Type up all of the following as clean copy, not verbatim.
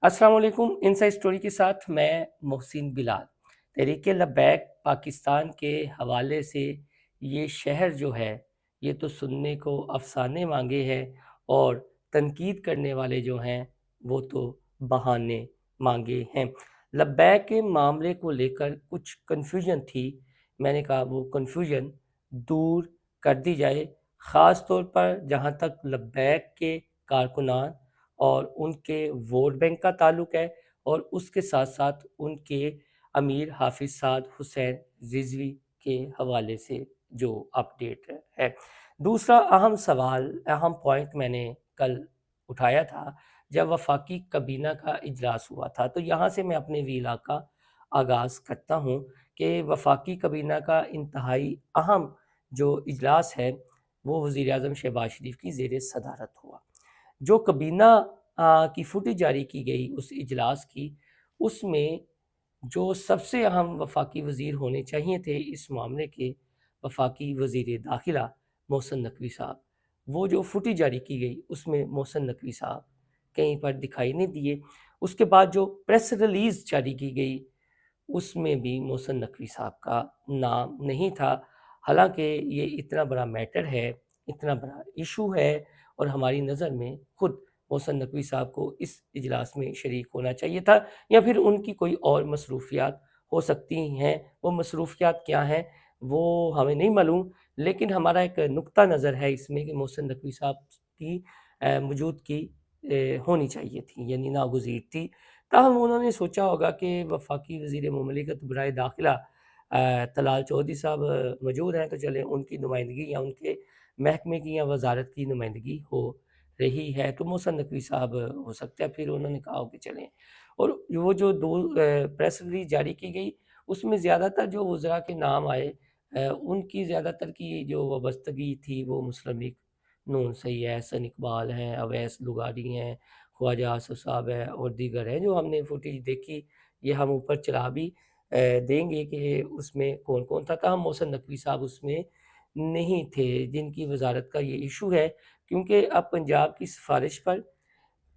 अस्सलाम वालेकुम। Inside story के साथ मैं मोहसिन बिलाल। तहरीक लब्बैक पाकिस्तान के हवाले से ये शहर जो है, ये तो सुनने को अफ़साने मांगे हैं और तनकीद करने वाले जो हैं वो तो बहाने मांगे हैं। लब्बैक के मामले को लेकर कुछ कन्फ्यूजन थी। मैंने कहा वो कन्फ्यूजन दूर कर दी जाए, ख़ास तौर पर जहाँ तक लब्बैक के कारकुनान और उनके वोट बैंक का ताल्लुक है, और उसके साथ साथ उनके अमीर हाफिज साद हुसैन रिजवी के हवाले से जो अपडेट है। दूसरा अहम सवाल, अहम पॉइंट मैंने कल उठाया था जब वफाकी कबीना का इजलास हुआ था। तो यहाँ से मैं अपने वीला का आगाज़ करता हूँ कि वफाकी कबीना का इंतहाई अहम जो इजलास है वो वज़ीर आज़म शहबाज शरीफ की ज़ेर सदारत हुआ। जो कबीना की फुटेज जारी की गई उस इजलास की, उसमें जो सबसे अहम वफाकी वज़ीर होने चाहिए थे इस मामले के, वफाकी वज़ीर दाखिला मोहसिन नकवी साहब, वो जो फुटेज जारी की गई उसमें मोहसिन नकवी साहब कहीं पर दिखाई नहीं दिए। उसके बाद जो प्रेस रिलीज़ जारी की गई उसमें भी मोहसिन नकवी साहब का नाम नहीं था। हालाँकि ये इतना बड़ा मैटर है, इतना बड़ा इशू है, और हमारी नज़र में खुद मोहसिन नकवी साहब को इस इजलास में शरीक होना चाहिए था, या फिर उनकी कोई और मसरूफियात हो सकती हैं। वो मसरूफियात क्या हैं वो हमें नहीं मालूम, लेकिन हमारा एक नुक्ता नज़र है इसमें कि मोहसिन नकवी साहब की मौजूदगी होनी चाहिए थी, यानी नागुज़ीर थी। ताहम उन्होंने सोचा होगा कि वफाकी वज़ीर मुमलिकत बराए दाखिला तलाल चौधरी साहब मौजूद हैं, तो चलें उनकी नुमाइंदगी या उनके महकमे की या वज़ारत की नुमाइंदगी हो रही है, तो मोहसिन नकवी साहब हो सकता है। फिर उन्होंने कहा हो कि चलें, और वो जो 2 प्रेस रिलीज़ जारी की गई, उसमें ज़्यादातर जो वज़रा के नाम आए, उनकी ज़्यादातर की जो वाबस्तगी थी वो मुस्लिम लीग नून से ही है। हसन इकबाल हैं, अवैस लुगारी हैं, ख्वाजा आसिफ साहब है और दीगर हैं। जो हमने फुटेज देखी, ये हम ऊपर चला भी देंगे कि उसमें कौन-कौन था। ताहम मोहसिन नकवी साहब उसमें नहीं थे, जिनकी वज़ारत का ये इशू है, क्योंकि अब पंजाब की सिफ़ारिश पर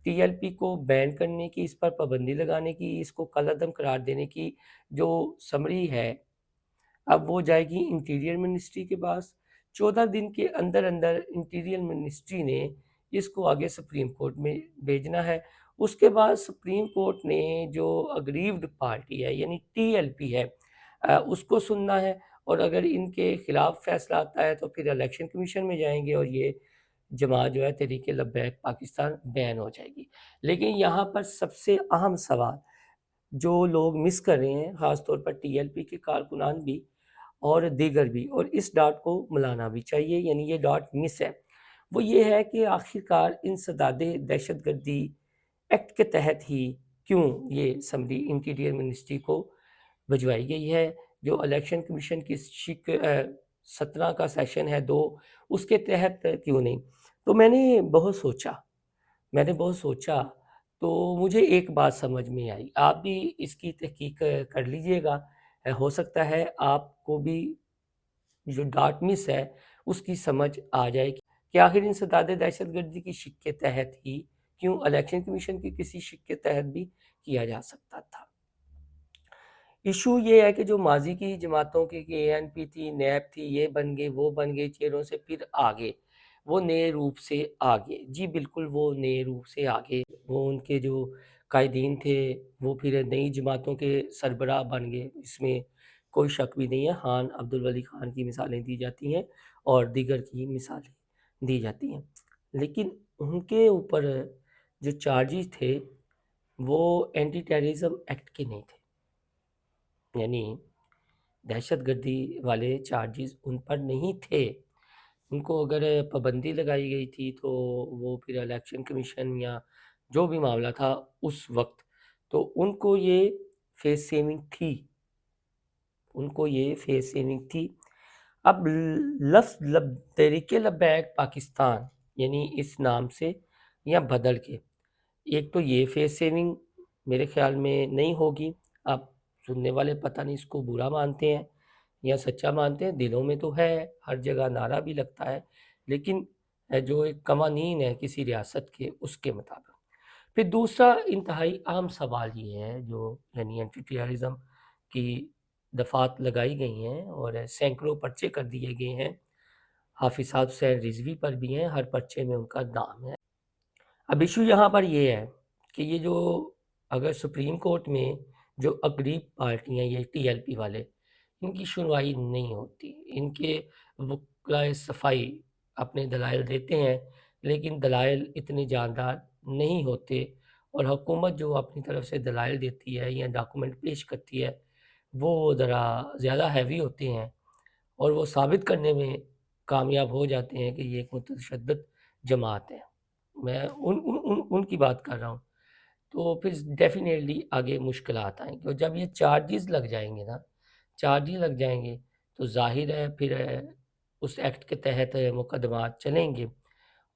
टीएलपी को बैन करने की, इस पर पाबंदी लगाने की, इसको कलअदम करार देने की जो समरी है, अब वो जाएगी इंटीरियर मिनिस्ट्री के पास। 14 दिन के अंदर-अंदर इंटीरियर मिनिस्ट्री ने इसको आगे सुप्रीम कोर्ट में भेजना है। उसके बाद सुप्रीम कोर्ट ने जो अग्रीव्ड पार्टी है, यानी टीएलपी है, उसको सुनना है, और अगर इनके खिलाफ फैसला आता है तो फिर इलेक्शन कमीशन में जाएँगे और ये जमात जो है तहरीक लब्बैक पाकिस्तान बैन हो जाएगी। लेकिन यहाँ पर सबसे अहम सवाल जो लोग मिस कर रहे हैं, ख़ास तौर पर टीएलपी के कारकुनान भी और दीगर भी, और इस डॉट को मिलाना भी चाहिए, यानी ये डॉट मिस है। वो ये है कि आखिरकार इंसदादे दहशतगर्दी एक्ट के तहत ही क्यों ये समरी इंटीरियर मिनिस्ट्री को भिजवाई गई है। जो इलेक्शन कमीशन की 17 का सेशन है 2, उसके तहत क्यों नहीं? तो मैंने बहुत सोचा, तो मुझे एक बात समझ में आई। आप भी इसकी तहकीक कर लीजिएगा। हो सकता है आपको भी जो डॉट मिस है, उसकी समझ आ जाए कि आखिर इंसदाद दहशतगर्दी की शिक के तहत ही क्यों इलेक्शन कमीशन की किसी शिक के तहत भी किया जा सकता था। इश्यू ये है कि जो माज़ी की जमातों की एएनपी थी, नैब थी, ये बन गए, वो बन गए, चेहरों से फिर आगे, वो नए रूप से आगे। जी बिल्कुल, वो नए रूप से आगे। वो उनके जो कायदीन थे, वो फिर नई जमातों के सरबराह बन गए, इसमें कोई शक भी नहीं है। खान अब्दुल वली खान की मिसालें दी जाती हैं और दीगर की मिसालें दी जाती हैं। लेकिन उनके ऊपर जो चार्जेज़ थे, वो एंटी टेररिज़्म एक्ट के नहीं थे। यानी दहशतगर्दी वाले चार्जेस उन पर नहीं थे। उनको अगर पाबंदी लगाई गई थी तो वो फिर इलेक्शन कमीशन या जो भी मामला था उस वक़्त, तो उनको ये फेस सेविंग थी, उनको ये फेस सेविंग थी। अब लफ्ज़ तहरीके लब्बैक पाकिस्तान, यानी इस नाम से या बदल के, एक तो ये फेस सेविंग मेरे ख़्याल में नहीं होगी। अब सुनने वाले पता नहीं इसको बुरा मानते हैं या सच्चा मानते हैं, दिलों में तो है, हर जगह नारा भी लगता है, लेकिन जो एक कवानीन है किसी रियासत के, उसके मुताबिक। پھر دوسرا انتہائی اہم سوال یہ ہے جو یعنی اینٹی ٹیررزم کی دفعات لگائی گئی ہیں اور سینکڑوں پرچے کر دیے گئے ہیں، حافظ سعد حسین رضوی پر بھی ہیں، ہر پرچے میں ان کا نام ہے۔ اب ایشو یہاں پر یہ ہے کہ یہ جو اگر سپریم کورٹ میں جو اگریب پارٹی ہیں یہ ٹی ایل پی والے، ان کی سنوائی نہیں ہوتی، ان کے وکلائے صفائی اپنے دلائل دیتے ہیں لیکن دلائل اتنے جاندار نہیں ہوتے، اور حکومت جو اپنی طرف سے دلائل دیتی ہے یا ڈاکومنٹ پیش کرتی ہے وہ ذرا زیادہ ہیوی ہوتے ہیں اور وہ ثابت کرنے میں کامیاب ہو جاتے ہیں کہ یہ ایک متشدد جماعت ہے۔ میں ان کی بات کر رہا ہوں، تو پھر ڈیفینیٹلی آگے مشکلات آئیں گی، اور جب یہ چارجز لگ جائیں گے نا، چارجز لگ جائیں گے تو ظاہر ہے پھر اس ایکٹ کے تحت مقدمات چلیں گے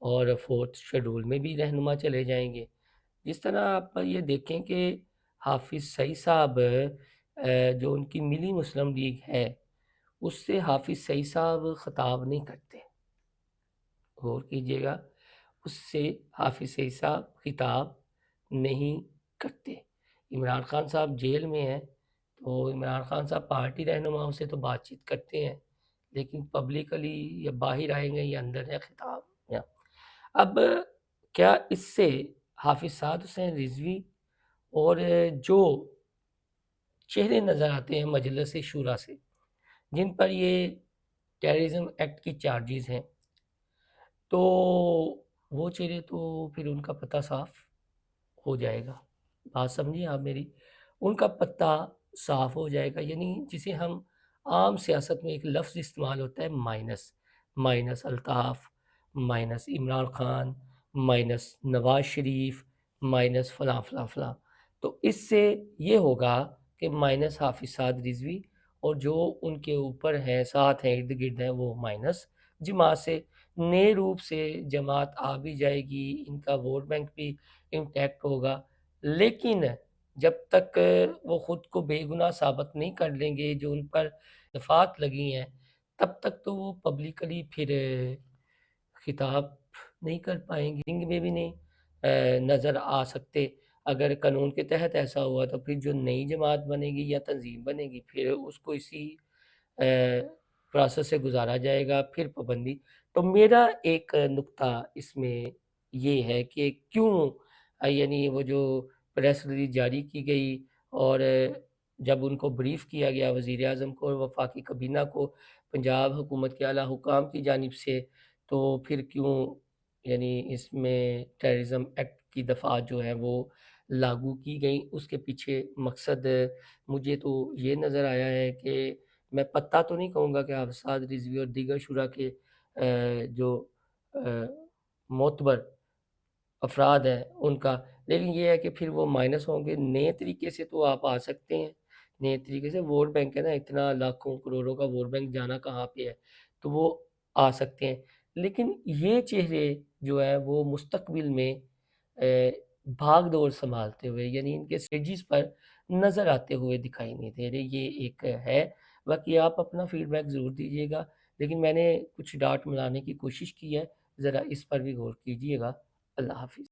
اور فورتھ شیڈول میں بھی رہنما چلے جائیں گے۔ جس طرح آپ یہ دیکھیں کہ حافظ سعید صاحب جو ان کی ملی مسلم لیگ ہے، اس سے حافظ سعید صاحب خطاب نہیں کرتے، غور کیجئے گا، اس سے حافظ سعید صاحب خطاب نہیں کرتے۔ عمران خان صاحب جیل میں ہیں تو عمران خان صاحب پارٹی رہنماؤں سے تو بات چیت کرتے ہیں لیکن پبلکلی یا باہر آئیں گے یا اندر ہے خطاب یا اب کیا اس سے حافظ سعد حسین رضوی اور جو چہرے نظر آتے ہیں مجلس شورا سے جن پر یہ ٹیررزم ایکٹ کی چارجز ہیں، تو وہ چہرے تو پھر ان کا پتہ صاف ہو جائے گا۔ بات سمجھیں آپ میری، ان کا پتہ صاف ہو جائے گا، یعنی جسے ہم عام سیاست میں ایک لفظ استعمال ہوتا ہے minus, minus Altaf, minus Imran Khan, minus Nawaz Sharif, minus فلاں فلاں فلاں، تو اس سے یہ ہوگا کہ مائنس حافظ سعد رضوی اور جو ان کے اوپر ہیں ساتھ ہیں ارد گرد ہیں وہ مائنس جماعت سے نئے روپ سے جماعت آ بھی جائے گی، ان کا ووٹ بینک بھی انٹیکٹ ہوگا، لیکن جب تک وہ خود کو بے گناہ ثابت نہیں کر لیں گے جو ان پر دفعات لگی ہیں تب تک تو وہ پبلکلی پھر خطاب نہیں کر پائیں گے، رنگ میں بھی نہیں نظر آ سکتے۔ اگر قانون کے تحت ایسا ہوا تو پھر جو نئی جماعت بنے گی یا تنظیم بنے گی پھر اس کو اسی پروسیس سے گزارا جائے گا، پھر پابندی۔ تو میرا ایک نقطہ اس میں یہ ہے کہ کیوں یعنی وہ جو پریس ریلیز جاری کی گئی اور جب ان کو بریف کیا گیا وزیر اعظم کو اور وفاقی کابینہ کو پنجاب حکومت کے اعلیٰ حکام کی جانب سے، تو پھر کیوں یعنی اس میں ٹیررزم ایکٹ کی دفعات جو ہیں وہ لاگو کی گئیں، اس کے پیچھے مقصد مجھے تو یہ نظر آیا ہے کہ میں پتہ تو نہیں کہوں گا کہ حافظ سعد رضوی اور دیگر شورا کے جو معتبر افراد ہیں ان کا، لیکن یہ ہے کہ پھر وہ مائنس ہوں گے، نئے طریقے سے تو آپ آ سکتے ہیں، نئے طریقے سے ووٹ بینک ہے نا، اتنا لاکھوں کروڑوں کا ووٹ بینک جانا کہاں پہ ہے، تو وہ آ سکتے ہیں، لیکن یہ چہرے جو ہے وہ مستقبل میں بھاگ دوڑ سنبھالتے ہوئے یعنی ان کے سٹیجز پر نظر آتے ہوئے دکھائی نہیں دے رہے، یہ ایک ہے۔ باقی آپ اپنا فیڈ بیک ضرور دیجیے گا، لیکن میں نے کچھ ڈاٹ ملانے کی کوشش کی ہے، ذرا اس پر بھی غور کیجیے گا۔ اللہ حافظ۔